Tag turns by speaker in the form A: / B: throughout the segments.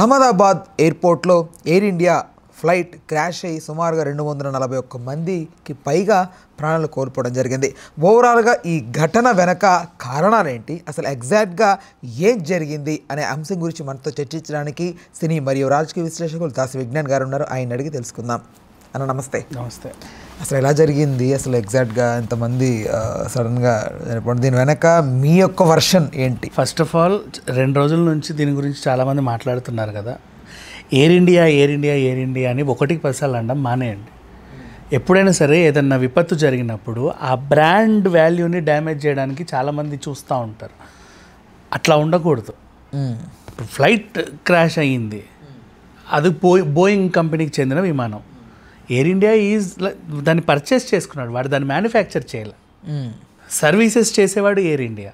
A: అహ్మదాబాద్ ఎయిర్పోర్ట్లో air India flight crash అయ్యి సుమారుగా 241 మందికి పైగా ప్రాణాలు కోల్పోవడం జరిగింది. ఓవరాల్గా ఈ ఘటన వెనక కారణాలేంటి, అసలు ఎగ్జాక్ట్గా ఏం జరిగింది అనే అంశం గురించి మనతో చర్చించడానికి సినీ మరియు రాజకీయ విశ్లేషకులు దాసి విజ్ఞాన్ గారు ఉన్నారు. ఆయన అడిగి తెలుసుకుందాం. అన్న నమస్తే.
B: నమస్తే.
A: అసలు ఎలా జరిగింది, అసలు ఎగ్జాక్ట్గా ఎంతమంది సడన్గా చనిపోవడం, దీని వెనక మీ యొక్క వర్షన్ ఏంటి?
B: ఫస్ట్ ఆఫ్ ఆల్ 2 రోజుల నుంచి దీని గురించి చాలామంది మాట్లాడుతున్నారు కదా. Air India air India air India అని 1కి 10 సార్లు అనడం మానేయండి. ఎప్పుడైనా సరే ఏదన్నా విపత్తు జరిగినప్పుడు ఆ బ్రాండ్ వాల్యూని డ్యామేజ్ చేయడానికి చాలామంది చూస్తూ ఉంటారు. అట్లా ఉండకూడదు. ఇప్పుడు ఫ్లైట్ క్రాష్ అయ్యింది, అది బోయింగ్ కంపెనీకి చెందిన విమానం. ఎయిర్ ఇండియా దాన్ని పర్చేస్ చేసుకున్నాడు, వాడు దాన్ని మ్యానుఫ్యాక్చర్ చేయాలి. సర్వీసెస్ చేసేవాడు Air India,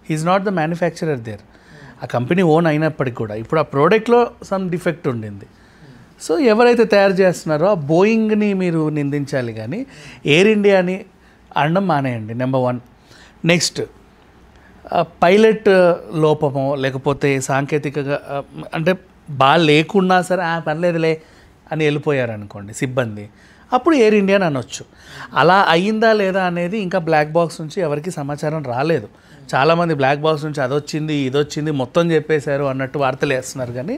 B: he's not the manufacturer there. ఆ కంపెనీ ఓన్ అయినప్పటికీ కూడా ఇప్పుడు ఆ ప్రోడక్ట్లో సమ్ డిఫెక్ట్ ఉండింది. సో ఎవరైతే తయారు చేస్తున్నారో ఆ బోయింగ్ని మీరు నిందించాలి, కానీ ఎయిర్ ఇండియాని అనడం మానేయండి. నెంబర్ 1. నెక్స్ట్, పైలట్ లోపమో లేకపోతే సాంకేతికగా అంటే బాగా లేకున్నా సరే పర్లేదులే అని వెళ్ళిపోయారు అనుకోండి సిబ్బంది, అప్పుడు ఎయిర్ ఇండియా అని అనొచ్చు. అలా అయ్యిందా లేదా అనేది ఇంకా బ్లాక్ బాక్స్ నుంచి ఎవరికి సమాచారం రాలేదు. చాలామంది బ్లాక్ బాక్స్ నుంచి అదొచ్చింది ఇదొచ్చింది మొత్తం చెప్పేశారు అన్నట్టు వార్తలు వేస్తున్నారు, కానీ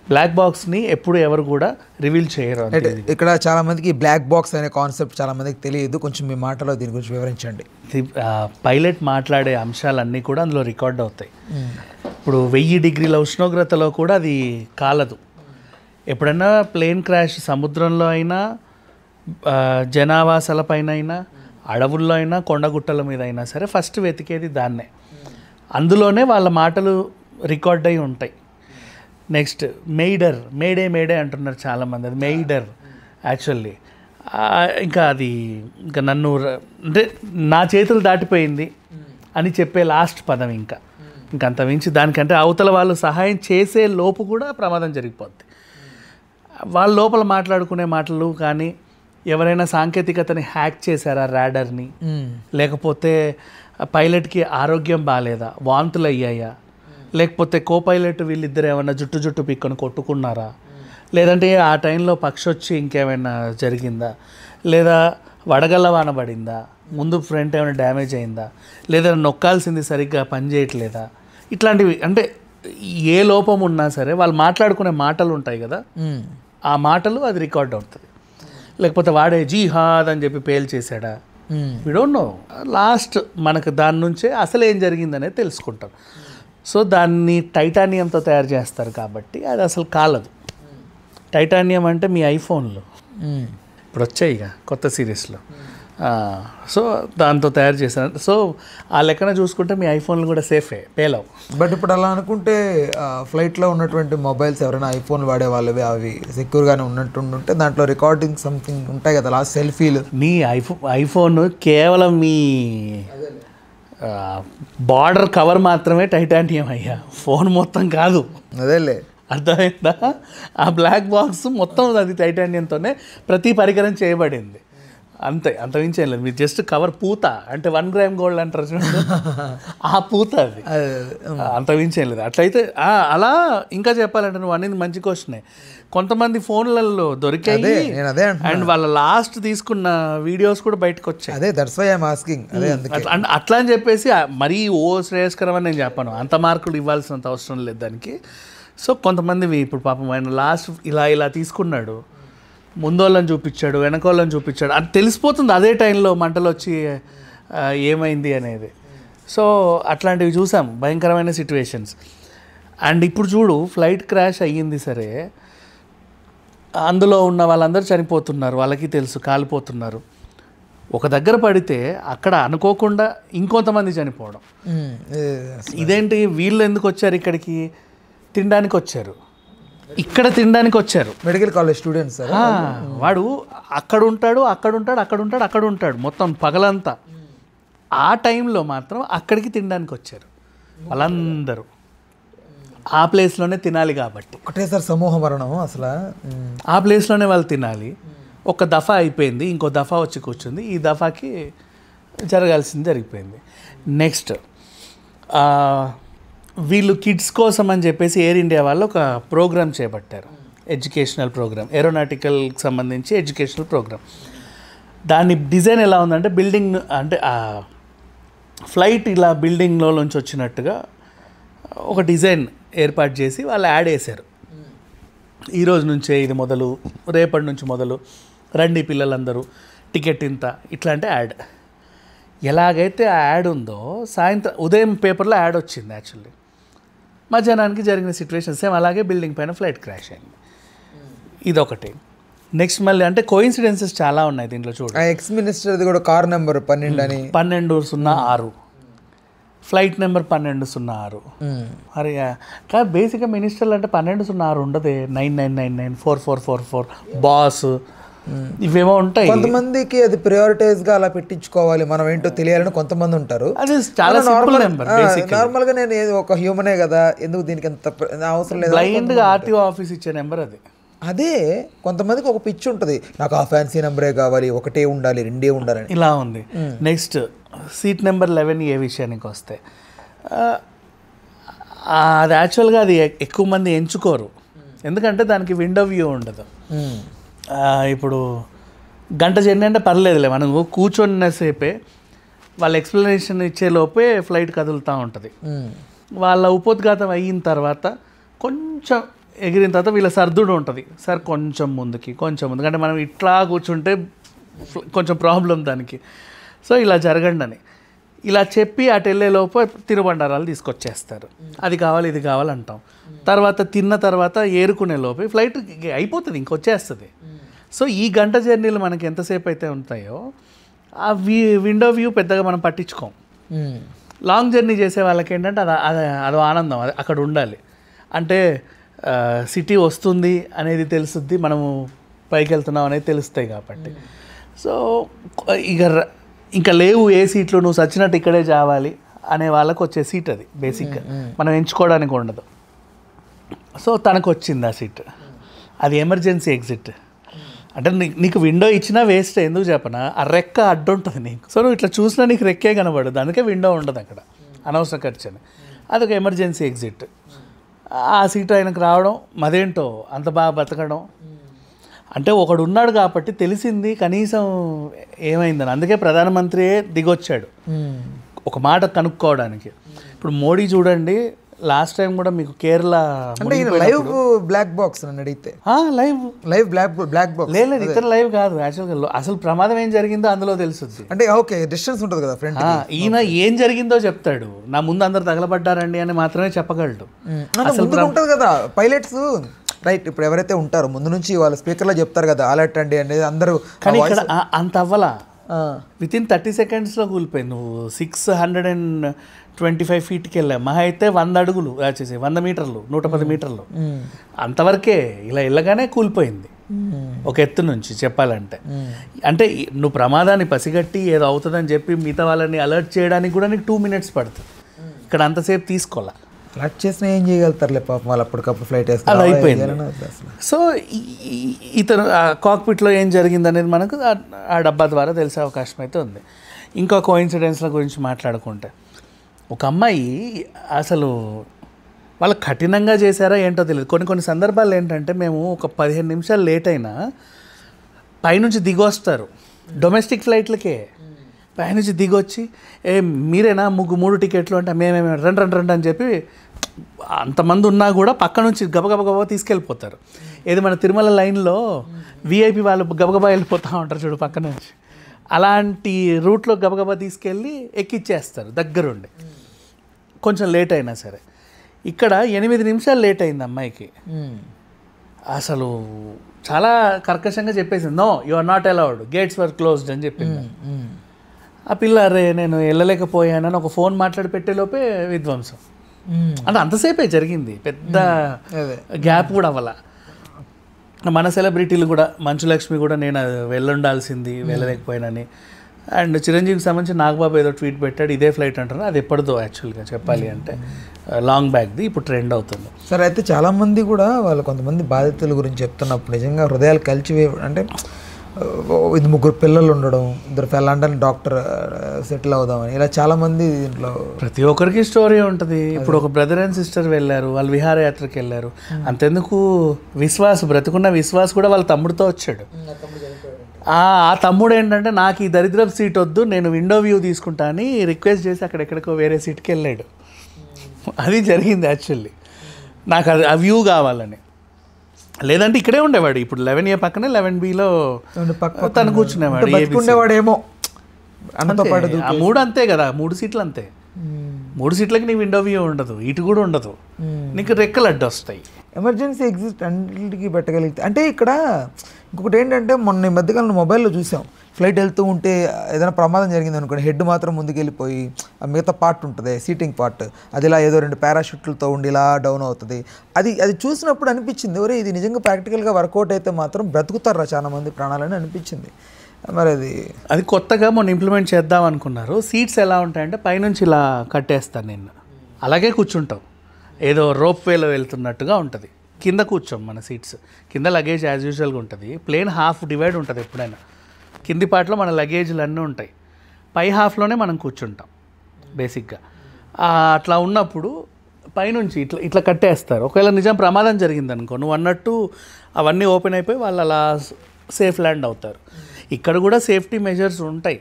B: బ్లాక్ బాక్స్ని ఎప్పుడు ఎవరు కూడా రివీల్ చేయరు.
A: ఇక్కడ చాలామందికి బ్లాక్ బాక్స్ అనే కాన్సెప్ట్ చాలామందికి తెలియదు, కొంచెం మీ మాటలో దీని గురించి వివరించండి.
B: పైలట్ మాట్లాడే అంశాలన్నీ కూడా అందులో రికార్డ్ అవుతాయి. ఇప్పుడు 1000 డిగ్రీల ఉష్ణోగ్రతలో కూడా అది కాలదు. ఎప్పుడన్నా ప్లేన్ క్రాష్ సముద్రంలో అయినా, జనావాసాలపైన అయినా, అడవుల్లో అయినా, కొండగుట్టల మీద అయినా సరే ఫస్ట్ వెతికేది దాన్నే. అందులోనే వాళ్ళ మాటలు రికార్డ్ అయి ఉంటాయి. నెక్స్ట్, మేడే అంటున్నారు చాలామంది. అది మెయిడర్ యాక్చువల్లీ. ఇంకా అది ఇంకా నన్ను అంటే నా చేతులు దాటిపోయింది అని చెప్పే లాస్ట్ పదం. ఇంకంత మించి దానికంటే అవతల వాళ్ళు సహాయం చేసే లోపు కూడా ప్రమాదం జరిగిపోద్ది. వాళ్ళ లోపల మాట్లాడుకునే మాటలు కానీ, ఎవరైనా సాంకేతికతని హ్యాక్ చేశారా రాడర్ని, లేకపోతే పైలట్కి ఆరోగ్యం బాగాలేదా, వాంతులు అయ్యాయా, లేకపోతే కో పైలట్ వీళ్ళిద్దరు ఏమైనా జుట్టు పిక్కను కొట్టుకున్నారా, లేదంటే ఆ టైంలో పక్షి వచ్చి ఇంకేమైనా జరిగిందా, లేదా వడగళ్ళ వాన పడిందా, ముందు ఫ్రంట్ ఏమైనా డ్యామేజ్ అయిందా, లేదా నొక్కాల్సింది సరిగ్గా పనిచేయట్లేదా, ఇట్లాంటివి. అంటే ఏ లోపం ఉన్నా సరే వాళ్ళు మాట్లాడుకునే మాటలు ఉంటాయి కదా, ఆ మాటలు అది రికార్డ్ అవుతుంది. లేకపోతే వాడే జిహాద్ అని చెప్పి పేల్ చేశాడా, వి డోంట్ నో. లాస్ట్ మనకు దాని నుంచే అసలు ఏం జరిగిందనేది తెలుసుకుంటాం. సో దాన్ని టైటానియంతో తయారు చేస్తారు కాబట్టి అది అసలు కాలదు. టైటానియం అంటే మీ ఐఫోన్లో ఇప్పుడు వచ్చాయి ఇక కొత్త సిరీస్లో, సో దాంతో తయారు చేశారు. సో ఆ లెక్కన చూసుకుంటే మీ ఐఫోన్లు కూడా సేఫే, పేలవు.
A: బట్ ఇప్పుడు అలా అనుకుంటే ఫ్లైట్లో ఉన్నటువంటి మొబైల్స్ ఎవరైనా ఐఫోన్ వాడే వాళ్ళవి అవి సెక్యూర్గానే ఉన్నట్టుంటే దాంట్లో రికార్డింగ్ సంథింగ్ ఉంటాయి కదా, లాస్ట్ సెల్ఫీలు.
B: మీ ఐఫోన్ కేవలం మీ బార్డర్ కవర్ మాత్రమే టైటానియం అయ్యా, ఫోన్ మొత్తం కాదు.
A: అదేలే,
B: అర్థమైందా? ఆ బ్లాక్ బాక్స్ మొత్తం అది టైటానియంతోనే ప్రతి పరికరం చేయబడింది. అంత మించి ఏం లేదు. మీరు జస్ట్ కవర్ పూత అంటే 1 గ్రామ్ గోల్డ్ అంటారు చూడండి, ఆ పూత అది, అంత మించి ఏం లేదు. అట్లయితే అలా ఇంకా చెప్పాలంటే నువ్వు అనేది మంచి క్వశ్చనే. కొంతమంది ఫోన్లలో దొరికాయి అండ్ వాళ్ళ లాస్ట్ తీసుకున్న వీడియోస్ కూడా బయటకు వచ్చాయి.
A: అదే that's why I am asking. అదే
B: అట్లా అని చెప్పేసి మరీ శ్రేయస్కరం అని నేను చెప్పాను. అంత మార్కులు ఇవ్వాల్సినంత అవసరం లేదు దానికి. సో కొంతమంది ఇప్పుడు పాపం ఆయన లాస్ట్ ఇలా తీసుకున్నాడు, ముందోళ్ళని చూపించాడు, వెనకోళ్ళని చూపించాడు, అది తెలిసిపోతుంది అదే టైంలో మంటలు వచ్చి ఏమైంది అనేది. సో అట్లాంటివి చూసాం, భయంకరమైన సిచ్యువేషన్స్. అండ్ ఇప్పుడు చూడు, ఫ్లైట్ క్రాష్ అయ్యింది సరే, అందులో ఉన్న వాళ్ళందరూ చనిపోతున్నారు, వాళ్ళకి తెలుసు కాలిపోతున్నారు. ఒక దగ్గర పడితే అక్కడ అనుకోకుండా ఇంకొంతమంది చనిపోవడం. ఇదేంటి, వీళ్ళు ఎందుకు వచ్చారు ఇక్కడికి? తినడానికి వచ్చారు, ఇక్కడ తినడానికి వచ్చారు.
A: Medical college students.
B: వాడు అక్కడ ఉంటాడు మొత్తం పగలంతా. ఆ టైంలో మాత్రం అక్కడికి తినడానికి వచ్చారు వాళ్ళందరూ. ఆ ప్లేస్లోనే తినాలి కాబట్టి
A: ఒకటేసారి సమూహ మరణం. అసలు
B: ఆ ప్లేస్లోనే వాళ్ళు తినాలి. ఒక దఫా అయిపోయింది, ఇంకో దఫా వచ్చి కూర్చుంది. ఈ దఫాకి జరగాల్సింది జరిగిపోయింది. నెక్స్ట్ వీళ్ళు కిడ్స్ కోసం అని చెప్పేసి ఎయిర్ ఇండియా వాళ్ళు ఒక ప్రోగ్రామ్ చేపట్టారు, ఎడ్యుకేషనల్ ప్రోగ్రామ్, ఏరోనాటికల్కి సంబంధించి ఎడ్యుకేషనల్ ప్రోగ్రామ్. దాని డిజైన్ ఎలా ఉందంటే బిల్డింగ్ అంటే ఆ ఫ్లైట్ ఇలా బిల్డింగ్లో నుంచి వచ్చినట్టుగా ఒక డిజైన్ ఏర్పాటు చేసి వాళ్ళు యాడ్ వేశారు. ఈరోజు నుంచే ఇది మొదలు, రేపటి నుంచి మొదలు, రండి పిల్లలందరూ, టికెట్ ఇంత, ఇట్లాంటి యాడ్. ఎలాగైతే ఆ యాడ్ ఉందో సాయంత్రం ఉదయం పేపర్లో యాడ్ వచ్చింది. యాక్చువల్లీ మధ్యాహ్నానికి జరిగిన సిచ్యువేషన్ సేమ్ అలాగే బిల్డింగ్ పైన ఫ్లైట్ క్రాష్ అయింది. ఇదొకటి. నెక్స్ట్ మళ్ళీ అంటే కోయిన్సిడెన్సెస్ చాలా ఉన్నాయి దీంట్లో. చూడు,
A: ఎక్స్ మినిస్టర్ది కూడా కార్ నెంబర్ 12 అని
B: 1206, ఫ్లైట్ నెంబర్ 1206. అరే కానీ బేసిక్గా మినిస్టర్లు అంటే 1206 ఉండదు, 9999 4444 బాస్ ఇవేమో ఉంటాయి.
A: కొంతమందికి అది ప్రియారిటైజ్ గా అలా పెట్టించుకోవాలి, మనం ఏంటో తెలియాలని కొంతమంది ఉంటారు.
B: అది చాలా సింపుల్ నెంబర్.
A: నార్మల్ గా నేను ఒక హ్యూమనే కదా, ఎందుకు దీనికి ఎంత అవసరం లేదు.
B: బ్లైండ్ గా ఆర్టీఓ ఆఫీస్ ఇచ్చే నెంబర్ అది.
A: అదే కొంతమందికి ఒక పిచ్చి ఉంటుంది, నాకు ఆ ఫ్యాన్సీ నెంబరే కావాలి, ఒకటే ఉండాలి, రెండే ఉండాలని.
B: ఇలా ఉంది. నెక్స్ట్ సీట్ నెంబర్ 11 ఏ విషయానికి వస్తే, అది యాక్చువల్గా అది ఎక్కువ మంది ఎంచుకోరు, ఎందుకంటే దానికి విండో వ్యూ ఉండదు. ఇప్పుడు గంట జర్నీ అంటే పర్లేదులే, మనం కూర్చొనిసేపే వాళ్ళ ఎక్స్ప్లెనేషన్ ఇచ్చే లోపే ఫ్లైట్ కదులుతూ ఉంటుంది. వాళ్ళ ఉపోద్ఘాతం అయిన తర్వాత కొంచెం ఎగిరిన తర్వాత వీళ్ళ సర్దుడు ఉంటుంది, సార్ కొంచెం ముందుకి కొంచెం ముందుకు, అంటే మనం ఇట్లా కూర్చుంటే కొంచెం ప్రాబ్లం దానికి. సో ఇలా జరగండి అని ఇలా చెప్పి అటు వెళ్ళేలోపు తినుబండారాలు తీసుకొచ్చేస్తారు, అది కావాలి ఇది కావాలి అంటాం. తర్వాత తిన్న తర్వాత ఏరుకునే లోపు ఫ్లైట్ అయిపోతుంది, ఇంకొచ్చేస్తుంది. సో ఈ గంట జర్నీలు మనకి ఎంతసేపు అయితే ఉంటాయో ఆ విండో వ్యూ పెద్దగా మనం పట్టించుకోం. లాంగ్ జర్నీ చేసే వాళ్ళకి ఏంటంటే అదో ఆనందం, అది అక్కడ ఉండాలి. అంటే సిటీ వస్తుంది అనేది తెలుస్తుంది, మనము పైకి వెళ్తున్నాం అనేది తెలుస్తాయి కాబట్టి. సో ఇంకా లేవు ఏ సీట్లు, నువ్వు సచ్చినట్టు ఇక్కడే చావాలి అనే వాళ్ళకు వచ్చే సీట్ అది బేసిక్గా, మనం ఎంచుకోవడానికి ఉండదు. సో తనకు వచ్చింది ఆ సీట్, అది ఎమర్జెన్సీ ఎగ్జిట్. అంటే నీకు విండో ఇచ్చినా వేస్ట్, ఎందుకు చెప్పనా, ఆ రెక్క అడ్డు ఉంటుంది నీకు. సో నువ్వు ఇట్లా చూసినా నీకు రెక్కే కనబడదు, అందుకే విండో ఉండదు అక్కడ, అనవసరం ఖర్చు అని. అదొక ఎమర్జెన్సీ ఎగ్జిట్. ఆ సీట్ ఆయనకు రావడం, మదేంటో అంత బాగా బతకడం, అంటే ఒకడు ఉన్నాడు కాబట్టి తెలిసింది కనీసం ఏమైందని. అందుకే ప్రధానమంత్రియే దిగొచ్చాడు ఒక మాట కనుక్కోవడానికి. ఇప్పుడు మోడీ చూడండి, లాస్ట్ టైం కూడా మీకు కేరళ
A: లైవ్ బ్లాక్ బాక్స్ అని అడిగితే లైవ్ బ్లాక్ బాక్స్
B: లేదు, ఇతర లైవ్ కాదు యాక్చువల్గా. అసలు ప్రమాదం ఏం జరిగిందో అందులో తెలుస్తుంది.
A: అంటే ఓకే డిస్టెన్స్ ఉంటుంది కదా ఫ్రెండ్,
B: ఈయన ఏం జరిగిందో చెప్తాడు, నా ముందు అందరు తగలబడ్డారండి అని మాత్రమే చెప్పగలడు.
A: అసలు ఉంటుంది కదా పైలట్స్, రైట్. ఇప్పుడు ఎవరైతే ఉంటారో ముందు నుంచి వాళ్ళు స్పీకర్లో చెప్తారు కదా అలర్ట్ అండి అనేది అందరూ,
B: కానీ ఇక్కడ అంత అవ్వలా, వితిన్ 30 సెకండ్స్లో కూలిపోయింది. నువ్వు 625 ఫీట్కి వెళ్ళావు, మహా అయితే 100 అడుగులు వచ్చేసి 100 మీటర్లు 110 మీటర్లు అంతవరకే. ఇలా వెళ్ళగానే కూలిపోయింది ఒక ఎత్తు నుంచి చెప్పాలంటే. అంటే నువ్వు ప్రమాదాన్ని పసిగట్టి ఏదో అవుతుందని చెప్పి మిగతా వాళ్ళని అలర్ట్ చేయడానికి కూడా నీకు 2 మినిట్స్ పడుతుంది, ఇక్కడ అంతసేపు తీసుకోవాలా.
A: ఫ్లైట్ చేసినా ఏం చేయగలుగుతారులే పాపం, వాళ్ళు అప్పటికప్పుడు ఫ్లైట్ వేస్తారు,
B: అది అయిపోయింది. సో ఇతను కాక్పిట్లో ఏం జరిగింది అనేది మనకు ఆ డబ్బా ద్వారా తెలిసే అవకాశం అయితే ఉంది. ఇంకా కోఇన్సిడెన్స్ల గురించి మాట్లాడుకుంటే, ఒక అమ్మాయి అసలు వాళ్ళు కఠినంగా చేశారా ఏంటో తెలియదు. కొన్ని సందర్భాలు ఏంటంటే, మేము ఒక 15 నిమిషాలు లేట్ అయినా పైనుంచి దిగొస్తారు, డొమెస్టిక్ ఫ్లైట్లకే పైనుంచి దిగొచ్చి మీరేనా 3 టికెట్లు అంటే మేమేమే రండి అని చెప్పి అంతమంది ఉన్నా కూడా పక్క నుంచి గబగబా తీసుకెళ్ళిపోతారు. ఏది మన తిరుమల లైన్లో విఐపి వాళ్ళు గబగబా వెళ్ళిపోతూ ఉంటారు చూడు పక్క నుంచి, అలాంటి రూట్లో గబగబా తీసుకెళ్ళి ఎక్కిచ్చేస్తారు దగ్గరుండి, కొంచెం లేట్ అయినా సరే. ఇక్కడ 8 నిమిషాలు లేట్ అయింది అమ్మాయికి. అసలు చాలా కర్కశంగా చెప్పేసింది, no you are not allowed, gates were closed అని చెప్పింది. ఆ పిల్ల అరే నేను వెళ్ళలేకపోయానని ఒక ఫోన్ మాట్లాడి పెట్టేలోపే విధ్వంసం. అంటే అంతసేపే జరిగింది, పెద్ద గ్యాప్ కూడా అవ్వాల. మన సెలబ్రిటీలు కూడా, మంచులక్ష్మి కూడా నేను వెళ్ళుండాల్సింది వెళ్ళలేకపోయానని, అండ్ చిరంజీవికి సంబంధించి నాగబాబు ఏదో ట్వీట్ పెట్టాడు, ఇదే ఫ్లైట్ అంటారు, అది ఎప్పటిదో యాక్చువల్గా చెప్పాలి అంటే లాంగ్ బ్యాక్ది, ఇప్పుడు ట్రెండ్ అవుతుంది.
A: సరే, అయితే చాలామంది కూడా వాళ్ళు కొంతమంది బాధితుల గురించి చెప్తున్నప్పుడు నిజంగా హృదయాలు కలిచివే, అంటే ఇది 3 పిల్లలు ఉండడం, లండన్ డాక్టర్ సెటిల్ అవుదామని, ఇలా చాలామంది దీంట్లో
B: ప్రతి ఒక్కరికి స్టోరీ ఉంటుంది. ఇప్పుడు ఒక బ్రదర్ అండ్ సిస్టర్ వెళ్ళారు, వాళ్ళు విహారయాత్రకి వెళ్ళారు. అంతెందుకు విశ్వాస్, బ్రతుకున్న విశ్వాస్ కూడా వాళ్ళ తమ్ముడితో వచ్చాడు. ఆ తమ్ముడు ఏంటంటే నాకు ఈ దరిద్రపు సీట్ వద్దు, నేను విండో వ్యూ తీసుకుంటా అని రిక్వెస్ట్ చేసి అక్కడెక్కడికో వేరే సీట్కి వెళ్ళాడు. అది జరిగింది యాక్చువల్లీ. నాకు అది ఆ వ్యూ కావాలని. లేదంటే ఇక్కడే ఉండేవాడు. ఇప్పుడు 11A పక్కనే 11Bలో తను కూర్చునేవాడు.
A: బతుకునేవాడేమో అన్నతో పాటు.
B: ఆ 3 అంతే కదా, 3 సీట్లు అంతే. 3 సీట్లకి నీ విండో వ్యూ ఉండదు, ఇటు కూడా ఉండదు, నీకు రెక్కలు అడ్డు వస్తాయి.
A: ఎమర్జెన్సీ ఎగ్జిట్ అన్నింటికి పెట్టగలిగితే. అంటే ఇక్కడ ఇంకొకటి ఏంటంటే, మొన్న ఈ మధ్యకాలంలో మొబైల్లో చూసాం, ఫ్లైట్ వెళ్తూ ఉంటే ఏదైనా ప్రమాదం జరిగింది అనుకోండి, హెడ్ మాత్రం ముందుకెళ్ళిపోయి ఆ మిగతా పార్ట్ ఉంటుంది, సీటింగ్ పార్ట్, అది ఇలా ఏదో 2 పారాషూట్లతో ఉండి ఇలా డౌన్ అవుతుంది. అది చూసినప్పుడు అనిపించింది, ఎవరే ఇది నిజంగా ప్రాక్టికల్గా వర్కౌట్ అయితే మాత్రం బ్రతుకుతారా చాలా మంది ప్రాణాలని అనిపించింది. మరి అది
B: కొత్తగా మొన్న ఇంప్లిమెంట్ చేద్దాం అనుకున్నారు. సీట్స్ ఎలా ఉంటాయంటే పైనుంచి ఇలా కట్టేస్తాను నేను, అలాగే కూర్చుంటాం, ఏదో రోప్ వేలో వెళ్తున్నట్టుగా ఉంటుంది. కింద కూర్చోం మన సీట్స్, కింద లగేజ్ యాజ్ యూజువల్గా ఉంటుంది. ప్లేన్ హాఫ్ డివైడ్ ఉంటుంది ఎప్పుడైనా. కింది పార్ట్లో మన లగేజ్లు అన్నీ ఉంటాయి, పై హాఫ్లోనే మనం కూర్చుంటాం బేసిక్గా. అట్లా ఉన్నప్పుడు పైనుంచి ఇట్లా కట్టేస్తారు. ఒకవేళ నిజం ప్రమాదం జరిగింది అనుకో, నువ్వు అన్నట్టు అవన్నీ ఓపెన్ అయిపోయి వాళ్ళు అలా సేఫ్ ల్యాండ్ అవుతారు. ఇక్కడ కూడా సేఫ్టీ మెజర్స్ ఉంటాయి,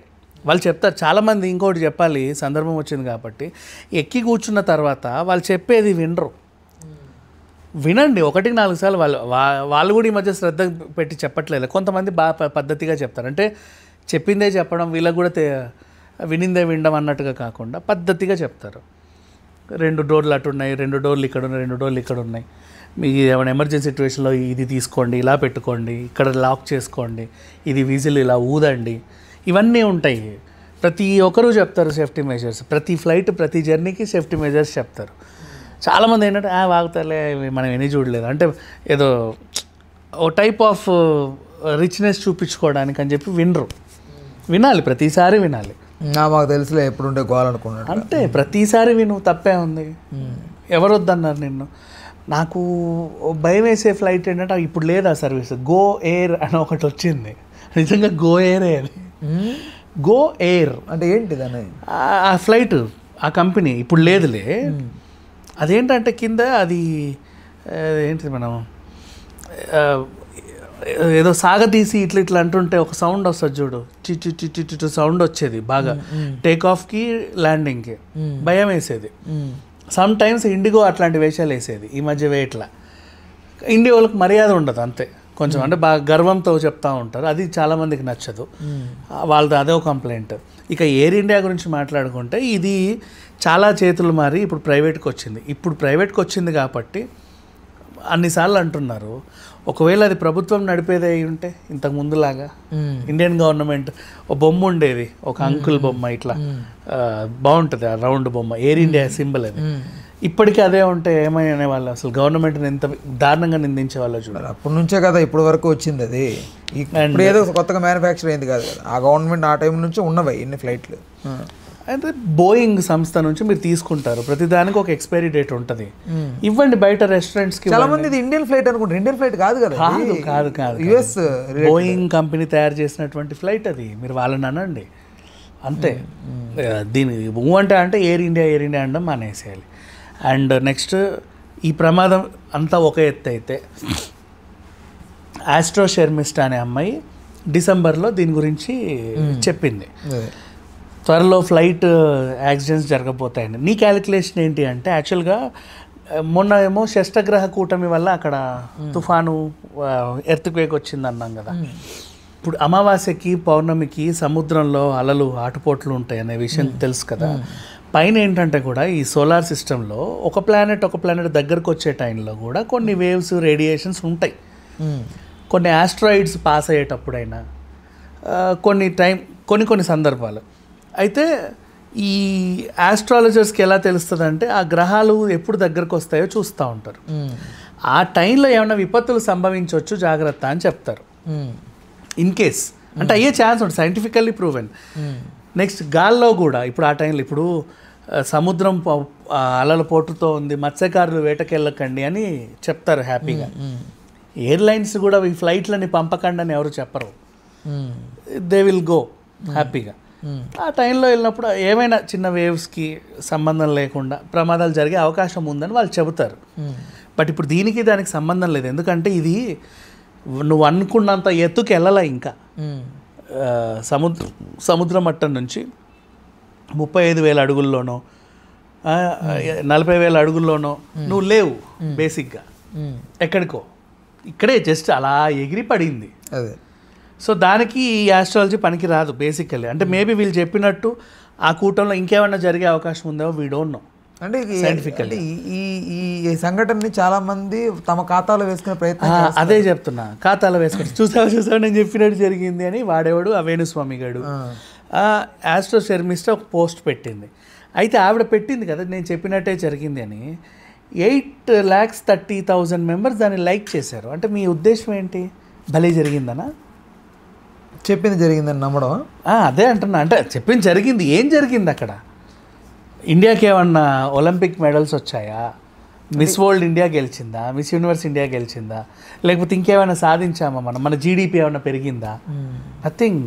B: వాళ్ళు చెప్తారు. చాలామంది ఇంకోటి చెప్పాలి, సందర్భం వచ్చింది కాబట్టి, ఎక్కి కూర్చున్న తర్వాత వాళ్ళు చెప్పేది వినరు. వినండి, 1-4 సార్లు వాళ్ళు కూడా ఈ మధ్య శ్రద్ధ పెట్టి చెప్పట్లేదు. కొంతమంది బాగా పద్ధతిగా చెప్తారు, అంటే చెప్పిందే చెప్పడం, వీళ్ళకి కూడా వినిందే వినడం అన్నట్టుగా కాకుండా పద్ధతిగా చెప్తారు. 2 డోర్లు అటు ఉన్నాయి, 2 డోర్లు ఇక్కడ ఉన్నాయి, 2 డోర్లు ఇక్కడ ఉన్నాయి, మీకు ఏమైనా ఎమర్జెన్సీ సిచ్యువేషన్లో ఇది తీసుకోండి, ఇలా పెట్టుకోండి, ఇక్కడ లాక్ చేసుకోండి, ఇది విజిల్ ఇలా ఊదండి, ఇవన్నీ ఉంటాయి. ప్రతి ఒక్కరూ చెప్తారు సేఫ్టీ మెజర్స్. ప్రతి ఫ్లైట్, ప్రతి జర్నీకి సేఫ్టీ మెజర్స్ చెప్తారు. చాలామంది ఏంటంటే వాగుతారులే, మనం ఎన్ని చూడలేదు, అంటే ఏదో ఓ టైప్ ఆఫ్ రిచ్నెస్ చూపించుకోవడానికి అని చెప్పి వినరు. వినాలి, ప్రతిసారి వినాలి.
A: మాకు తెలుసులే ఎప్పుడు ఉంటే గోవాలనుకున్నాను
B: అంటే ప్రతిసారి విను, తప్పే ఉంది. ఎవరు వద్దన్నారు నిన్ను? నాకు భయం వేసే ఫ్లైట్ ఏంటంటే ఇప్పుడు లేదు ఆ సర్వీస్, గో ఎయిర్ అని ఒకటి వచ్చింది. నిజంగా గో ఎయిరే అది. గో ఎయిర్
A: అంటే ఏంటిది అనేది
B: ఆ ఫ్లైట్, ఆ కంపెనీ ఇప్పుడు లేదులే. అదేంటంటే కింద అది ఏంటిది, మనం ఏదో సాగతీసి ఇట్లా అంటుంటే ఒక సౌండ్ వస్తుంది చూడు, చిచ్చు సౌండ్ వచ్చేది బాగా, టేక్ ఆఫ్కి ల్యాండింగ్కి. భయం వేసేది. సమ్ టైమ్స్ ఇండిగో అట్లాంటి వేషాలు వేసేది ఈ మధ్య వేయట్లా. ఇండియా వాళ్ళకి మర్యాద ఉండదు అంతే కొంచెం, అంటే బాగా గర్వంతో చెప్తూ ఉంటారు, అది చాలామందికి నచ్చదు, వాళ్ళది అదే కంప్లైంట్. ఇక ఎయిర్ ఇండియా గురించి మాట్లాడుకుంటే, ఇది చాలా చేతులు మారి ఇప్పుడు ప్రైవేట్కి వచ్చింది. ఇప్పుడు ప్రైవేట్కి వచ్చింది కాబట్టి అన్నిసార్లు అంటున్నారు, ఒకవేళ అది ప్రభుత్వం నడిపేది అయి ఉంటే ఇంతకు ముందులాగా ఇండియన్ గవర్నమెంట్ ఒక బొమ్మ ఉండేది, ఒక అంకుల్ బొమ్మ, ఇట్లా బాగుంటుంది ఆ రౌండ్ బొమ్మ, ఎయిర్ ఇండియా సింబల్ అది. ఇప్పటికీ అదే ఉంటే ఏమై అనేవాళ్ళు, అసలు గవర్నమెంట్ని ఎంత దారుణంగా నిందించే వాళ్ళు చూడాలి.
A: అప్పటి నుంచే కదా ఇప్పటి వరకు వచ్చింది అది, ఇప్పుడు ఏదో కొత్తగా మ్యానుఫ్యాక్చర్ అయింది కాదు కదా, ఆ గవర్నమెంట్ ఆ టైం నుంచి ఉన్నవి ఇన్ని ఫ్లైట్లు.
B: అయితే బోయింగ్ సంస్థ నుంచి మీరు తీసుకుంటారు, ప్రతిదానికి ఒక ఎక్స్పైరీ డేట్ ఉంటుంది, ఇవ్వండి. బయట రెస్టారెంట్స్కి
A: చాలా మంది ఇది ఇండియన్ ఫ్లైట్ అనుకుంటారు, ఇండియన్ ఫ్లైట్ కాదు కదా,
B: కాదు
A: యుఎస్
B: బోయింగ్ కంపెనీ తయారు చేసినటువంటి ఫ్లైట్ అది, మీరు వాళ్ళని అనండి అంతే. దీని అంటే ఎయిర్ ఇండియా అనడం మానేసేయాలి. అండ్ నెక్స్ట్, ఈ ప్రమాదం అంతా ఒక ఎత్తు అయితే, ఆస్ట్రో షర్మిస్టా అనే అమ్మాయి డిసెంబర్లో దీని గురించి చెప్పింది, త్వరలో ఫ్లైట్ యాక్సిడెంట్స్ జరగబోతాయండి. నీ క్యాలిక్యులేషన్ ఏంటి అంటే, యాక్చువల్గా మొన్న ఏమో షష్టగ్రహ కూటమి వల్ల అక్కడ తుఫాను, ఎర్త్క్వేక్ వచ్చింది అన్నాం కదా. ఇప్పుడు అమావాస్యకి పౌర్ణమికి సముద్రంలో అలలు ఆటుపోట్లు ఉంటాయి అనే విషయం తెలుసు కదా. పైన ఏంటంటే కూడా ఈ సోలార్ సిస్టంలో ఒక ప్లానెట్ దగ్గరకు వచ్చే టైంలో కూడా కొన్ని వేవ్స్, రేడియేషన్స్ ఉంటాయి. కొన్ని ఆస్ట్రాయిడ్స్ పాస్ అయ్యేటప్పుడైనా, కొన్ని సందర్భాలు అయితే ఈ ఆస్ట్రాలజర్స్కి ఎలా తెలుస్తుంది అంటే, ఆ గ్రహాలు ఎప్పుడు దగ్గరకు వస్తాయో చూస్తూ ఉంటారు. ఆ టైంలో ఏమైనా విపత్తులు సంభవించవచ్చు, జాగ్రత్త అని చెప్తారు. ఇన్ కేస్ అంటే అయ్యే ఛాన్స్ ఉంటుంది, సైంటిఫికల్లీ ప్రూవెన్. నెక్స్ట్ గాల్లో కూడా ఇప్పుడు ఆ టైంలో, ఇప్పుడు సముద్రం అలల పోటుతో ఉంది, మత్స్యకారులు వేటకెళ్ళకండి అని చెప్తారు హ్యాపీగా. ఎయిర్లైన్స్ కూడా ఈ ఫ్లైట్లని పంపకండి అని ఎవరు చెప్పరు. దే విల్ గో హ్యాపీగా. ఆ టైంలో వెళ్ళినప్పుడు ఏమైనా చిన్న వేవ్స్కి సంబంధం లేకుండా ప్రమాదాలు జరిగే అవకాశం ఉందని వాళ్ళు చెబుతారు. బట్ ఇప్పుడు దీనికి దానికి సంబంధం లేదు, ఎందుకంటే ఇది నువ్వు అనుకున్నంత ఎత్తుకి వెళ్ళాల. ఇంకా సముద్ర మట్టం నుంచి 35,000 అడుగుల్లోనో 40,000 అడుగుల్లోనో నువ్వు లేవు బేసిక్గా. ఎక్కడికో ఇక్కడే జస్ట్ అలా ఎగిరి పడింది.
A: అదే.
B: సో దానికి ఈ ఆస్ట్రాలజీ పనికి రాదు బేసికల్లీ. అంటే మేబీ వీళ్ళు చెప్పినట్టు ఆ కూటంలో ఇంకేమైనా జరిగే అవకాశం ఉందో వీ డోంట్ నో.
A: అంటే సైంటిఫికల్లీ ఈ సంఘటనని చాలా మంది తమ ఖాతాలో వేసుకునే ప్రయత్నం.
B: అదే చెప్తున్నా, ఖాతాలో వేసుకుని చూసావు నేను చెప్పినట్టు జరిగింది అని. వాడేవాడు ఆ వేణుస్వామి గారు ఆస్ట్రో శర్మిష్ట ఒక పోస్ట్ పెట్టింది. అయితే ఆవిడ పెట్టింది కదా నేను చెప్పినట్టే జరిగింది అని. 8,30,000 మెంబర్స్ దాన్ని లైక్ చేశారు. అంటే మీ ఉద్దేశం ఏంటి? భలే జరిగిందనా?
A: చెప్పింది జరిగిందని నమ్మడం?
B: అదే అంటున్నా. అంటే చెప్పింది జరిగింది. ఏం జరిగింది అక్కడ? ఇండియాకి ఏమన్నా ఒలింపిక్ మెడల్స్ వచ్చాయా? మిస్ వరల్డ్ ఇండియా గెలిచిందా? మిస్ యూనివర్స్ ఇండియా గెలిచిందా? లేకపోతే ఇంకేమైనా సాధించామా? మన జీడిపి ఏమైనా పెరిగిందా? నథింగ్.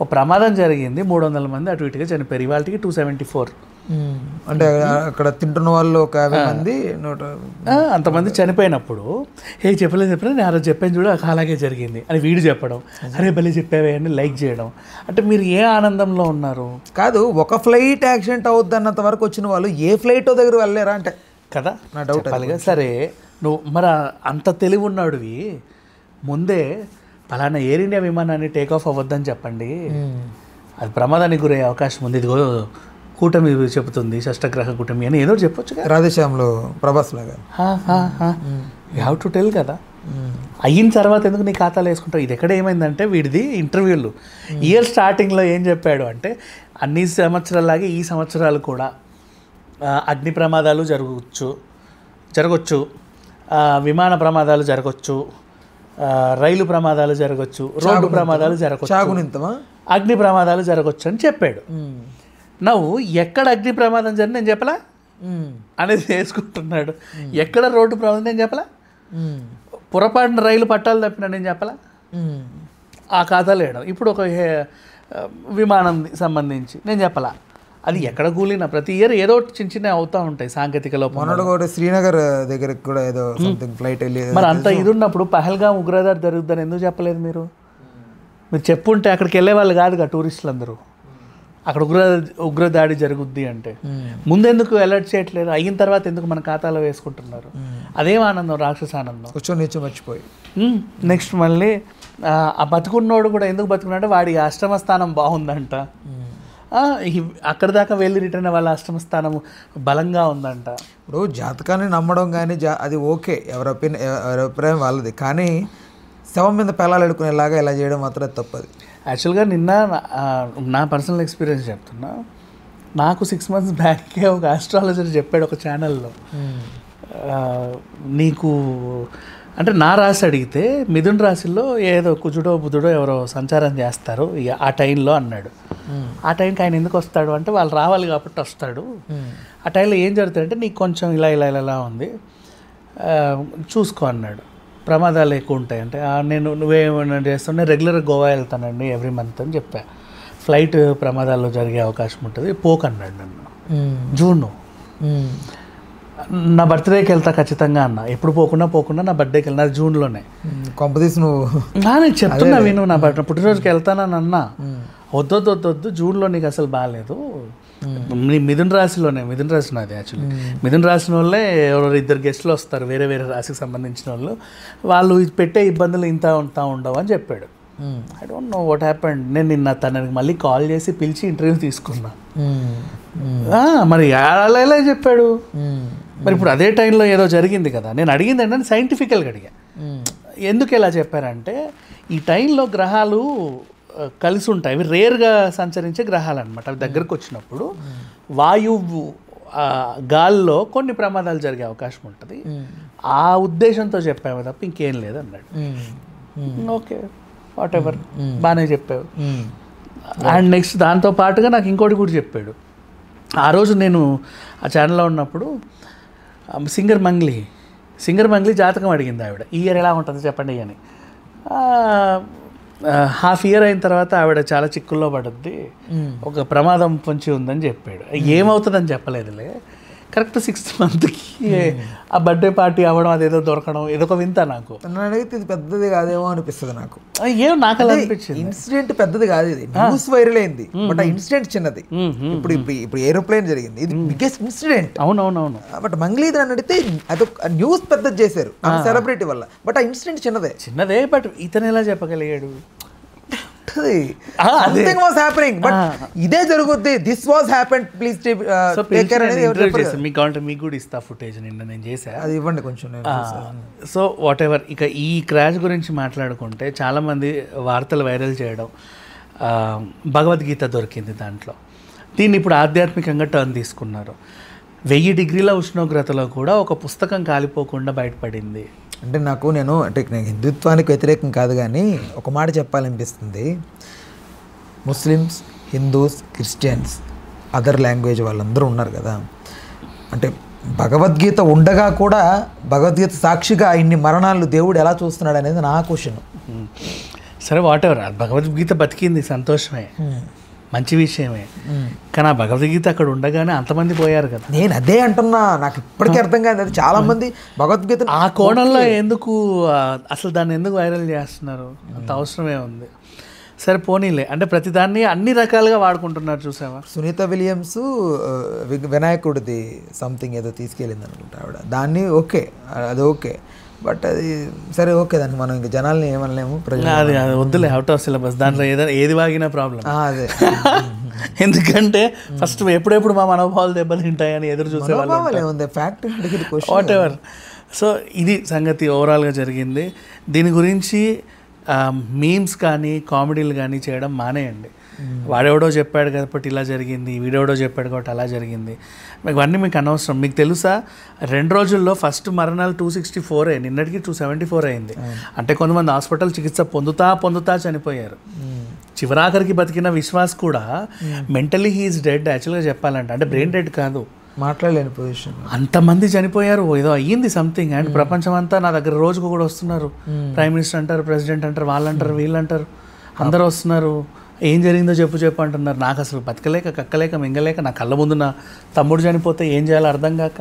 B: ఓ ప్రమాదం జరిగింది, 300 మంది అటు ఇటుగా చనిపోయారు. ఇవాళకి 274.
A: అంటే అక్కడ తింటున్న వాళ్ళు ఒక 50 మంది
B: అంతమంది చనిపోయినప్పుడు చెప్పలేదు నేను ఆ రోజు చెప్పాను చూడు అలాగే జరిగింది అని వీడు చెప్పడం, అరే భలే చెప్పావే అని లైక్ చేయడం. అంటే మీరు ఏ ఆనందంలో ఉన్నారు?
A: కాదు, ఒక ఫ్లైట్ యాక్సిడెంట్ అవుద్ది అన్నంత వరకు వచ్చిన వాళ్ళు ఏ ఫ్లైట్ దగ్గర వెళ్ళారా అంటే
B: కదా నా డౌట్. సరే నువ్వు మరి అంత తెలివి ఉన్నాడువి ముందే పలానా ఎయిర్ ఇండియా విమానాన్ని టేక్ ఆఫ్ అవ్వద్దని చెప్పండి, అది ప్రమాదానికి గురయ్యే అవకాశం ఉంది, ఇదిగో కూటమి చెబుతుంది షష్టగ్రహ కూటమి అని ఏదో చెప్పొచ్చు కదా.
A: రాధేశ్యామ్లో ప్రభాస్ లాగా
B: యూ హ్యావ్ టు టెల్ కదా. అయిన తర్వాత ఎందుకు నీ ఖాతాలో వేసుకుంటావు? ఇది ఎక్కడ ఏమైందంటే వీడిది ఇంటర్వ్యూలు ఇయర్ స్టార్టింగ్లో ఏం చెప్పాడు అంటే అన్ని సంవత్సరాలాగే ఈ సంవత్సరాలు కూడా అగ్ని ప్రమాదాలు జరగచ్చు, విమాన ప్రమాదాలు జరగచ్చు, రైలు ప్రమాదాలు జరగచ్చు, రోడ్డు ప్రమాదాలు జరగచ్చు, అగ్ని ప్రమాదాలు జరగచ్చు అని చెప్పాడు. నువ్వు ఎక్కడ అగ్ని ప్రమాదం జరిగి నేను చెప్పలా అనేది వేసుకుంటున్నాడు. ఎక్కడ రోడ్డు ప్రమాదం నేను చెప్పలా, పొరపాటున రైలు పట్టాలు తప్పినా నేను చెప్పలా, ఆ ఖాతాలో వేయడం. ఇప్పుడు ఒక విమానం సంబంధించి నేను చెప్పలా, అది ఎక్కడ కూలినా ప్రతి ఇయర్ ఏదో చిన్న చిన్న అవుతూ ఉంటాయి సాంకేతిక లోపం.
A: శ్రీనగర్ దగ్గరికి కూడా ఏదో సంథింగ్ ఫ్లైట్ వెళ్ళి
B: మరి అంత ఇది ఉన్నప్పుడు పహల్గాం ఉగ్రదాడి జరుగుతుందని ఎందుకు చెప్పలేదు మీరు? చెప్పుంటే అక్కడికి వెళ్ళే వాళ్ళు కాదుగా టూరిస్టులు అందరూ. అక్కడ ఉగ్రదాడి జరుగుద్ది అంటే ముందెందుకు అలర్ట్ చేయట్లేదు? అయిన తర్వాత ఎందుకు మన ఖాతాలో వేసుకుంటున్నారు? అదేం ఆనందం, రాక్షస ఆనందం.
A: కూర్చొని మర్చిపోయి
B: నెక్స్ట్ మళ్ళీ ఆ బతుకున్నోడు కూడా ఎందుకు బతుకున్నాడు? వాడి ఆశ్రమ స్థానం బాగుందంట, అక్కడ దాకా వెళ్ళి రిటర్న్ వాళ్ళ ఆశ్రమ స్థానం బలంగా ఉందంట.
A: ఇప్పుడు జాతకాన్ని నమ్మడం కానీ అది ఓకే, ఎవరి అభిప్రాయం వాళ్ళది. కానీ శవం మీద పెళ్ళాలు ఎడుకునేలాగా ఇలా చేయడం మాత్రం తప్పది.
B: యాక్చువల్గా నిన్న నా పర్సనల్ ఎక్స్పీరియన్స్ చెప్తున్నా. నాకు 6 months బ్యాకే ఒక ఆస్ట్రాలజర్ చెప్పాడు ఒక ఛానల్లో, నీకు అంటే నా రాశి అడిగితే మిథున రాశిలో ఏదో కుజుడో బుధుడో ఎవరో సంచారం చేస్తారు ఆ టైంలో అన్నాడు. ఆ టైంకి ఆయన ఎందుకు వస్తాడు అంటే వాళ్ళు రావాలి కాబట్టి వస్తాడు. ఆ టైంలో ఏం జరుగుతుందంటే నీకు కొంచెం ఇలా ఉంది చూసుకో అన్నాడు, ప్రమాదాలు ఎక్కువ ఉంటాయి అంటే నువ్వేమైనా చేస్తావు? నేను రెగ్యులర్గా గోవా వెళ్తానండి ఎవ్రీ మంత్ అని చెప్పా. ఫ్లైట్ ప్రమాదాల్లో జరిగే అవకాశం ఉంటుంది, పోక్ అన్నాడు నన్ను. జూన్ నా బర్త్డేకి వెళ్తా ఖచ్చితంగా అన్న. ఎప్పుడు పోకుండా నా బర్త్డేకి వెళ్ళిన జూన్లోనే.
A: కొంపదీసి నువ్వు
B: నేను చెప్తున్నా విను, నా పుట్టినరోజుకి వెళ్తానని అన్నా. వద్దు జూన్లో నీకు అసలు బాగాలేదు. మిథున రాశిలోనే, మిథున రాశి నాది యాక్చువల్లీ. మిథున రాశి వాళ్ళే ఎవరో 2 గెస్టులు వస్తారు వేరే రాశికి సంబంధించిన వాళ్ళు పెట్టే ఇబ్బందులు ఇంత ఉండవు అని చెప్పాడు. I don't know what happened. నేను నిన్న తనకి మళ్ళీ కాల్ చేసి పిలిచి ఇంటర్వ్యూ తీసుకున్నా. మరి అలా చెప్పాడు. మరి ఇప్పుడు అదే టైంలో ఏదో జరిగింది కదా. నేను అడిగింది ఏంటంటే సైంటిఫికల్గా అడిగా, ఎందుకు ఎలా చెప్పారంటే ఈ టైంలో గ్రహాలు కలిసి ఉంటాయి, అవి రేర్గా సంచరించే గ్రహాలు అనమాట. అవి దగ్గరకు వచ్చినప్పుడు వాయువు గాల్లో కొన్ని ప్రమాదాలు జరిగే అవకాశం ఉంటుంది, ఆ ఉద్దేశంతో చెప్పాము తప్ప ఇంకేం లేదు అన్నాడు. ఓకే వాట్ ఎవర్, బాగానే చెప్పావు. అండ్ నెక్స్ట్ దాంతో పాటుగా నాకు ఇంకోటి కూడా చెప్పాడు. ఆ రోజు నేను ఆ ఛానల్లో ఉన్నప్పుడు సింగర్ మంగ్లీ జాతకం అడిగింది ఆవిడ, ఈ ఇయర్ ఎలా ఉంటుంది చెప్పండి అని. హాఫ్ ఇయర్ అయిన తర్వాత ఆవిడ చాలా చిక్కుల్లో పడుద్ది, ఒక ప్రమాదం పొంచి ఉందని చెప్పాడు. ఏమవుతుందని చెప్పలేదులే. కరెక్ట్ 6th monthకి ఆ బర్త్డే పార్టీ అవ్వడం, అదేదో దొరకడం, ఏదొక వింత నాకు.
A: నన్ను అడిగితే ఇది పెద్దది కాదేమో అనిపిస్తుంది నాకు.
B: ఏమో నాకు అలా అనిపించింది.
A: ఇన్సిడెంట్ పెద్దది కాదు, ఇది న్యూస్ వైరల్ అయింది, బట్ ఆ ఇన్సిడెంట్ చిన్నది. ఇప్పుడు ఏరోప్లేన్ జరిగింది, ఇది బిగ్గెస్ట్ ఇన్సిడెంట్.
B: అవునవునవును.
A: బట్ మంగ్లీ దాన్ని అడిగితే అదొక న్యూస్ పెద్దది చేశారు సెలబ్రిటీ వల్ల, బట్ ఆ ఇన్సిడెంట్ చిన్నదే.
B: బట్ ఇతను ఎలా చెప్పగలిగాడు?
A: సంథింగ్ వాస్ హ్యాపెనింగ్, బట్ ఇదే జరుగుద్ది, this was happened, please take care అనేది
B: మీకు కావాలంటే మీకు కూడా ఇస్తా ఫుటేజ్, నిన్న నేను చేసా,
A: అది ఇవ్వండి కొంచెం.
B: సో వాట్ ఎవర్, ఇక ఈ క్రాష్ గురించి మాట్లాడుకుంటే చాలామంది వార్తలు వైరల్ చేయడం, భగవద్గీత దొరికింది దాంట్లో, దీన్ని ఇప్పుడు ఆధ్యాత్మికంగా టర్న్ తీసుకున్నారు. 1000 degrees ఉష్ణోగ్రతలో కూడా ఒక పుస్తకం కాలిపోకుండా బయటపడింది.
A: అంటే నేను హిందుత్వానికి వ్యతిరేకం కాదు, కానీ ఒక మాట చెప్పాలనిపిస్తుంది. Muslims, Hindus, Christians, other language వాళ్ళందరూ ఉన్నారు కదా, అంటే భగవద్గీత ఉండగా కూడా భగవద్గీత సాక్షిగా ఇన్ని మరణాలు దేవుడు ఎలా చూస్తున్నాడు అనేది నా క్వశ్చన్.
B: సరే వాట్ ఎవర్, భగవద్గీత బతికింది, సంతోషమే, మంచి విషయమే. కానీ ఆ భగవద్గీత అక్కడ ఉండగానే అంతమంది పోయారు కదా.
A: నేను అదే అంటున్నా, నాకు ఇప్పటికీ అర్థం కాదు. అది చాలా మంది భగవద్గీత
B: ఆ కోణంలో ఎందుకు అసలు దాన్ని ఎందుకు వైరల్ చేస్తున్నారు, అంత అవసరమే ఉంది. సరే పోనీలే, అంటే ప్రతిదాన్ని అన్ని రకాలుగా వాడుకుంటున్నారు. చూసావా,
A: సునీత విలియమ్స్ వినాయకుడిది సంథింగ్ ఏదో తీసుకెళ్ళింది అనుకుంటా ఆవిడ, దాన్ని ఓకే, అది ఓకే, బట్ అది సరే ఓకే, దాన్ని మనం ఇంకా జనాల్ని ఏమనలేము.
B: అది వద్దులే, అవుట్ ఆఫ్ సిలబస్. దాంట్లో ఏది వాగినా ప్రాబ్లం.
A: అదే
B: ఎందుకంటే ఫస్ట్ ఎప్పుడెప్పుడు మా మనోభావాలు దెబ్బతింటాయని ఎదురు చూసేవాళ్ళు.
A: Fact
B: what ever. సో ఇది సంగతి ఓవరాల్గా జరిగింది. దీని గురించి మీమ్స్ కానీ కామెడీలు కానీ చేయడం మానేయండి. వాడెవడో చెప్పాడు కాబట్టి ఇలా జరిగింది, వీడెవడో చెప్పాడు కాబట్టి అలా జరిగింది, ఇవన్నీ మీకు అనవసరం. మీకు తెలుసా, 2 రోజుల్లో ఫస్ట్ మరణాలు 264, నిన్నటికి 274 అయింది. అంటే కొంతమంది హాస్పిటల్ చికిత్స పొందుతా చనిపోయారు. చివరాఖరికి బతికిన విశ్వాస్ కూడా మెంటలీ హీఈస్ డెడ్ యాక్చువల్గా చెప్పాలంటే, అంటే బ్రెయిన్ డెడ్ కాదు,
A: మాట్లాడలేని పొజిషన్.
B: అంతమంది చనిపోయారు, ఏదో అయ్యింది సంథింగ్. అండ్ ప్రపంచం అంతా నా దగ్గర రోజుకు కూడా వస్తున్నారు. ప్రైమ్ మినిస్టర్ అంటారు, ప్రెసిడెంట్ అంటారు, వాళ్ళంటారు, వీళ్ళంటారు, అందరూ వస్తున్నారు. ఏం జరిగిందో చెప్పు అంటున్నారు. నాకు అసలు బతకలేక కక్కలేక మింగలేక, నా కళ్ళ ముందు నా తమ్ముడు చనిపోతే ఏం చేయాలో అర్థం కాక,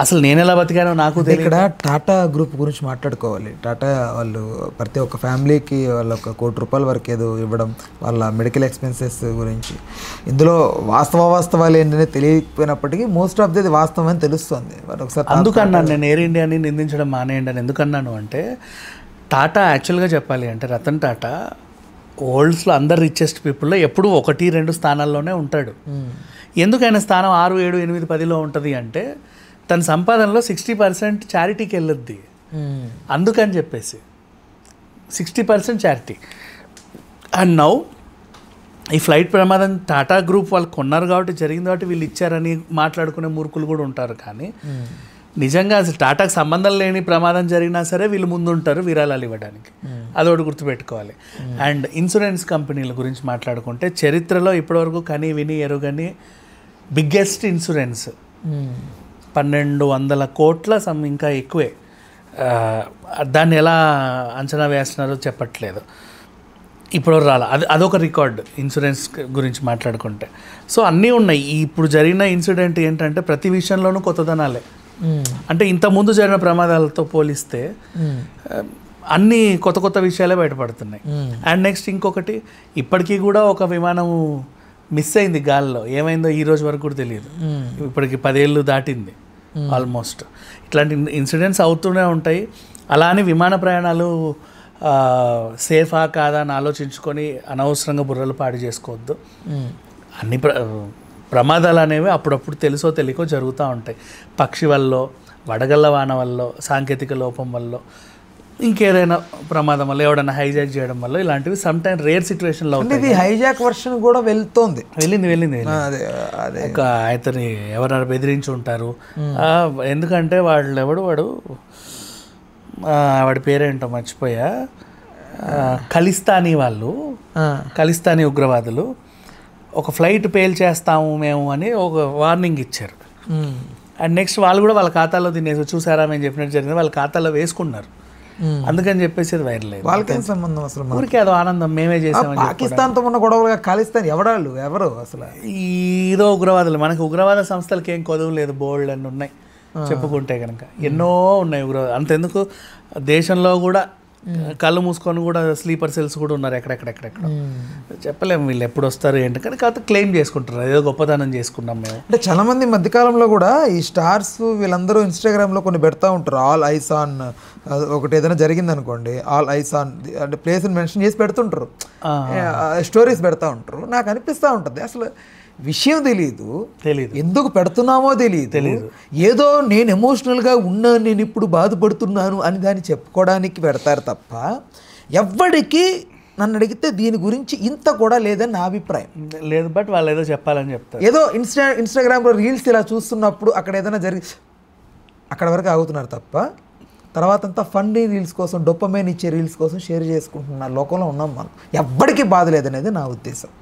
B: అసలు నేను ఎలా బతికానో నాకు తెలియదు.
A: ఇక్కడ టాటా గ్రూప్ గురించి మాట్లాడుకోవాలి. టాటా వాళ్ళు ప్రతి ఒక్క ఫ్యామిలీకి వాళ్ళ ₹1 కోటి వరకు ఏదో ఇవ్వడం, వాళ్ళ మెడికల్ ఎక్స్పెన్సెస్ గురించి. ఇందులో వాస్తవాలు ఏంటనే తెలియకపోయినప్పటికీ మోస్ట్ ఆఫ్ ది వాస్తవం అని తెలుస్తుంది. ఒకసారి
B: అందుకన్నాను నేను ఎయిర్ ఇండియాని నిందించడం మానేయండి అని. ఎందుకన్నాను అంటే, టాటా యాక్చువల్గా చెప్పాలి అంటే రతన్ టాటా వరల్డ్స్లో అందరు రిచెస్ట్ పీపుల్లో ఎప్పుడూ 1-2 స్థానాల్లోనే ఉంటాడు. ఎందుకైనా స్థానం 6, 7, 8, 10లో ఉంటుంది అంటే తన సంపాదనలో 60% చారిటీకి వెళ్ళొద్ది. అందుకని చెప్పేసి 60% చారిటీ. అండ్ నౌ ఈ ఫ్లైట్ ప్రమాదం టాటా గ్రూప్ వాళ్ళు కొన్నారు కాబట్టి జరిగింది కాబట్టి వీళ్ళు ఇచ్చారని మాట్లాడుకునే మూర్ఖులు కూడా ఉంటారు. కానీ నిజంగా అసలు టాటాకు సంబంధం లేని ప్రమాదం జరిగినా సరే వీళ్ళు ముందుంటారు విరాళాలు ఇవ్వడానికి. అదొకటి గుర్తుపెట్టుకోవాలి. అండ్ ఇన్సూరెన్స్ కంపెనీల గురించి మాట్లాడుకుంటే చరిత్రలో ఇప్పటివరకు కని విని ఎరుగని బిగ్గెస్ట్ ఇన్సూరెన్స్ 1200 కోట్ల ఇంకా ఎక్కువే. దాన్ని ఎలా అంచనా వేస్తున్నారో చెప్పట్లేదు, ఇప్పుడు రాలా. అదొక రికార్డ్ ఇన్సూరెన్స్ గురించి మాట్లాడుకుంటే. సో అన్నీ ఉన్నాయి. ఇప్పుడు జరిగిన ఇన్సిడెంట్ ఏంటంటే ప్రతి విషయంలోనూ కొత్తదనాలే. అంటే ఇంతకుముందు జరిగిన ప్రమాదాలతో పోలిస్తే అన్నీ కొత్త విషయాలే బయటపడుతున్నాయి. అండ్ నెక్స్ట్ ఇంకొకటి, ఇప్పటికీ కూడా ఒక విమానం మిస్ అయింది గాల్లో. ఏమైందో ఈ రోజు వరకు కూడా తెలియదు. ఇప్పటికి 10 ఏళ్ళు దాటింది ఆల్మోస్ట్. ఇట్లాంటి ఇన్సిడెంట్స్ అవుతూనే ఉంటాయి. అలా అని విమాన ప్రయాణాలు సేఫా కాదా అని ఆలోచించుకొని అనవసరంగా బుర్రలు పాడు చేసుకోవద్దు. అన్ని ప్రమాదాలు అనేవి అప్పుడప్పుడు తెలుసో తెలియకో జరుగుతూ ఉంటాయి. పక్షి వల్ల, వడగళ్ళ వాన వల్ల, సాంకేతిక లోపం వల్ల, ఇంకేదైనా ప్రమాదం వల్ల, ఎవడన్నా హైజాక్ చేయడం వల్ల, ఇలాంటివి సమ్ టైమ్ రేర్ సిచ్యువేషన్లో అవుతాయి.
A: హైజాక్ వర్షన్ కూడా వెళ్ళింది.
B: ఒక అతని ఎవరైనా బెదిరించి ఉంటారు. ఎందుకంటే వాడు వాడి పేరేంటో మర్చిపోయా, ఖలిస్తానీ ఉగ్రవాదులు ఒక ఫ్లైట్ పేల్చేస్తాము మేము అని ఒక వార్నింగ్ ఇచ్చారు. అండ్ నెక్స్ట్ వాళ్ళు కూడా వాళ్ళ ఖాతాలో దీన్ని చూసారా మేము చెప్పినట్టు జరిగింది, వాళ్ళ ఖాతాలో వేసుకున్నారు. అందుకని చెప్పేసి అది వైరల్ అయింది.
A: వాళ్ళకేం సంబంధం అసలు?
B: ఊరికే అదో ఆనందం, మేమే చేసామని.
A: పాకిస్తాన్తో ఉన్న గొడవలుగా ఖాళిస్తాన్ ఎవరు అసలు?
B: ఏదో ఉగ్రవాదులు. మనకి ఉగ్రవాద సంస్థలకి ఏం కొదవు లేదు, బోల్డ్ అన్నీ ఉన్నాయి చెప్పుకుంటే కనుక. ఎన్నో ఉన్నాయి ఉగ్రవాద. అంతెందుకు దేశంలో కూడా కళ్ళు మూసుకొని కూడా స్లీపర్ సెల్స్ కూడా ఉన్నారు ఎక్కడెక్కడెక్కడ. చెప్పలేము వీళ్ళు ఎప్పుడు వస్తారు ఏంటి, కానీ కాకపోతే క్లెయిమ్ చేసుకుంటారు ఏదో గొప్పతనం చేసుకున్నాం మేము.
A: అంటే చాలామంది మధ్యకాలంలో కూడా ఈ స్టార్స్ వీళ్ళందరూ ఇన్స్టాగ్రామ్లో కొన్ని పెడతా ఉంటారు. ఆల్ ఐస్ ఆన్ ఒకటి ఏదైనా జరిగింది అనుకోండి, ఆల్ ఐస్ ఆన్ అంటే ప్లేస్ని మెన్షన్ చేసి పెడుతుంటారు, స్టోరీస్ పెడతా ఉంటారు. నాకు అనిపిస్తూ ఉంటుంది అసలు విషయం తెలియదు, ఎందుకు పెడుతున్నామో తెలియదు, ఏదో నేను ఎమోషనల్గా ఉన్నాను, నేను ఇప్పుడు బాధపడుతున్నాను అని దాన్ని చెప్పుకోవడానికి పెడతారు తప్ప ఎవ్వడికి నన్ను అడిగితే దీని గురించి ఇంత కూడా లేదని నా అభిప్రాయం
B: లేదు. బట్ వాళ్ళు ఏదో చెప్పాలని చెప్తారు.
A: ఏదో ఇన్స్టాగ్రామ్లో రీల్స్ ఇలా చూస్తున్నప్పుడు అక్కడ ఏదైనా అక్కడ వరకు ఆగుతున్నారు తప్ప తర్వాత అంతా ఫండీ రీల్స్ కోసం, డొప్పమైన్ ఇచ్చే రీల్స్ కోసం షేర్ చేసుకుంటున్న లోకంలో ఉన్నాం మనం. ఎవ్వడికి బాధ లేదనేది నా ఉద్దేశం.